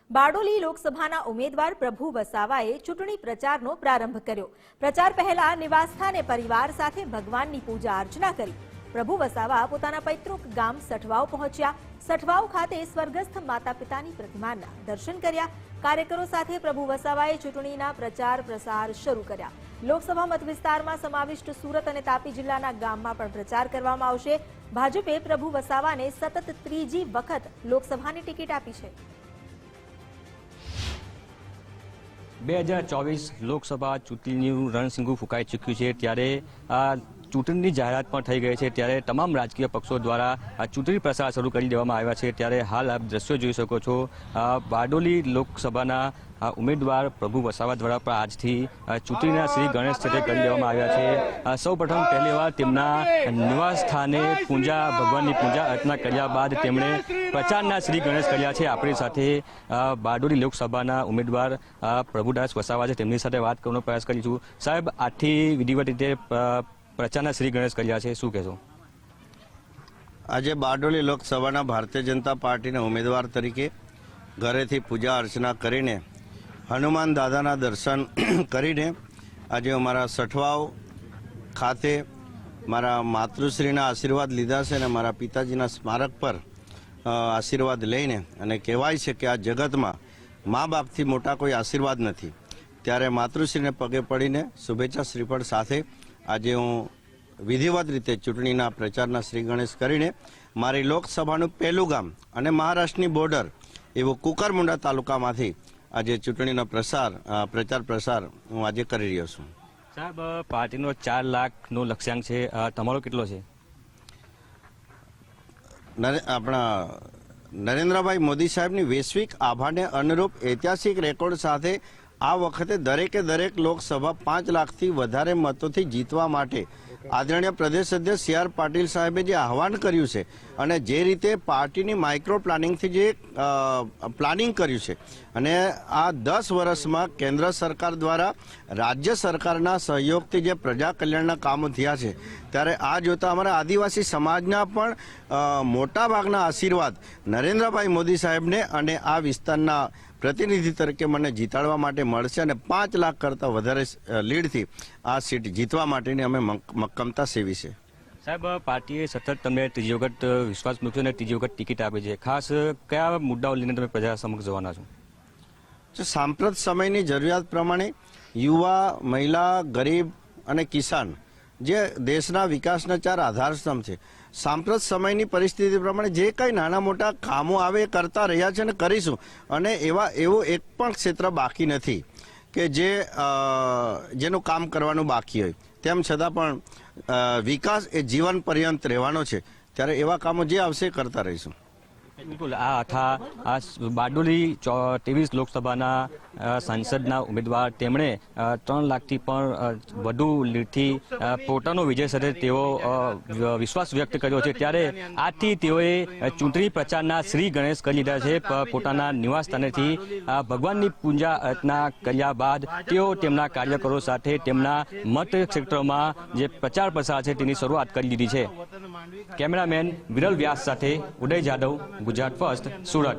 બારડોલી લોકસભાના ઉમેદવાર પ્રભુ વસાવાએ ચૂંટણી પ્રચારનો પ્રારંભ કર્યો। પ્રચાર પહેલા નિવાસસ્થાને પરિવાર સાથે ભગવાનની પૂજા અર્ચના કરી। પ્રભુ વસાવા પોતાના પૈતૃક ગામ સઠવાવ પહોંચ્યા। સઠવાવ ખાતે સ્વર્ગસ્થ માતા પિતાની પ્રતિમાના દર્શન કર્યા। કાર્યકરો સાથે પ્રભુ વસાવાએ ચૂંટણીના પ્રચાર પ્રસાર શરૂ કર્યા। લોકસભા મતવિસ્તારમાં સમાવિષ્ટ સુરત અને તાપી જિલ્લાના ગામમાં પણ પ્રચાર કરવામાં આવશે। ભાજપે પ્રભુ વસાવાને સતત ત્રીજી વખત લોકસભાની ટિકિટ આપી છે। 2024 લોકસભા ચૂંટણીનું રણસિંગુ ફૂંકાઈ ચૂક્યું છે ત્યારે ચૂંટણીની જાહેરાત પણ થઈ ગઈ છે ત્યારે તમામ રાજકીય પક્ષો દ્વારા ચૂંટણી પ્રચાર શરૂ કરી દેવામાં આવ્યા છે। ત્યારે હાલ આપ દ્રશ્યો જોઈ શકો છો, બારડોલી લોકસભાના ઉમેદવાર પ્રભુ વસાવા દ્વારા પણ આજથી ચૂંટણીના શ્રી ગણેશ સાથે કરી દેવામાં આવ્યા છે। સૌપ્રથમ પહેલીવાર તેમના નિવાસ સ્થાને ભગવાનની પૂજા અર્ચના કર્યા બાદ તેમણે પ્રચારના શ્રી ગણેશ કર્યા છે। આપણી સાથે બારડોલી લોકસભાના ઉમેદવાર પ્રભુદાસ વસાવા છે, તેમની સાથે વાત કરવાનો પ્રયાસ કરીશું। સાહેબ, આજથી વિધિવત રીતે પ્રચારના શ્રી ગણેશ કર્યા છે, શું કહેશો? આજે બારડોલી લોકસભાના ભારતીય જનતા પાર્ટીના ઉમેદવાર તરીકે ઘરેથી પૂજા અર્ચના કરીને હનુમાન દાદાના દર્શન કરીને આજે અમારા સઠવાવ ખાતે મારા માતૃશ્રીના આશીર્વાદ લીધા છે અને મારા પિતાજીના સ્મારક પર આશીર્વાદ લઈને, અને કહેવાય છે કે આ જગતમાં મા બાપથી મોટા કોઈ આશીર્વાદ નથી, ત્યારે માતૃશ્રીને પગે પડીને શુભેચ્છા શ્રીફળ સાથે આજે હું વિધિવત રીતે ચૂંટણીના પ્રચારના શ્રી ગણેશ કરીને મારી લોકસભાનું પહેલું ગામ અને મહારાષ્ટ્રની બોર્ડર એવું કુકરમુંડા તાલુકામાંથી આજે ચૂંટણીનો પ્રચાર પ્રસાર હું આજે કરી રહ્યો છું। સાહેબ, પાર્ટીનો 4 લાખનો લક્ષ્યાંક છે, તમારો કેટલો છે? આપણા નરેન્દ્રભાઈ મોદી સાહેબની વૈશ્વિક આભાને અનુરૂપ ઐતિહાસિક રેકોર્ડ સાથે આ વખતે દરેક લોકસભા 5 લાખથી વધારે મતોથી જીતવા માટે આદરણીય પ્રદેશ અધ્યક્ષ સી.આર. પાટીલ સાહેબે જે આહવાન કર્યું છે અને જે રીતે પાર્ટીની માઇક્રો પ્લાનિંગથી જે પ્લાનિંગ કર્યું છે, અને આ 10 વર્ષમાં કેન્દ્ર સરકાર દ્વારા રાજ્ય સરકારના સહયોગથી જે પ્રજા કલ્યાણના કામો થયા છે, ત્યારે આ જોતા અમારા આદિવાસી સમાજના પણ મોટા ભાગના આશીર્વાદ નરેન્દ્રભાઈ મોદી સાહેબને અને આ વિસ્તારના પ્રતિનિધિ તરીકે મને જીતાડવા માટે મળશે અને 5 લાખ કરતાં વધારે લીડથી આ સીટ જીતવા માટેની અમે મક્કમતા સેવી છે। સાહેબ, પાર્ટીએ સતત તમને ત્રીજી વખત વિશ્વાસ મૂક્યો અને ત્રીજી વખત ટિકિટ આપી છે, ખાસ કયા મુદ્દાઓ લઈને તમે પ્રજા સમક્ષ જવાના છો? સાંપ્રત સમયની જરૂરિયાત પ્રમાણે યુવા, મહિલા, ગરીબ અને કિસાન જે દેશના વિકાસના 4 આધારસ્તંભ છે, સાંપ્રત સમયની પરિસ્થિતિ પ્રમાણે જે કંઈ નાના મોટા કામો આવે એ કરતા રહ્યા છે અને કરીશું, અને એવું એક પણ ક્ષેત્ર બાકી નથી કે જેનું કામ કરવાનું બાકી હોય, તેમ છતાં પણ વિકાસ એ જીવન પર્યંત રહેવાનો છે, ત્યારે એવા કામો જે આવશે એ કરતા રહીશું। બિલકુલ, આ હતા બારડોલી 23 લોકસભાના સાંસદના ઉમેદવાર, તેમણે 3 લાખથી પણ વધુ લીડથી પોતાનો વિજય સાથે તેઓ વિશ્વાસ વ્યક્ત કર્યો છે। ત્યારે આજથી તેઓએ ચૂંટણી પ્રચારના શ્રી ગણેશ કરી લીધા છે। પોતાના નિવાસ સ્થાનેથી ભગવાનની પૂજા અર્ચના કર્યા બાદ તેઓ તેમના કાર્યકરો સાથે તેમના મત ક્ષેત્રમાં જે પ્રચાર પ્રસાર છે તેની શરૂઆત કરી દીધી છે। કેમેરામેન વિરલ વ્યાસ સાથે ઉદય જાદવ, ગુજરાત ફર્સ્ટ, સુરત।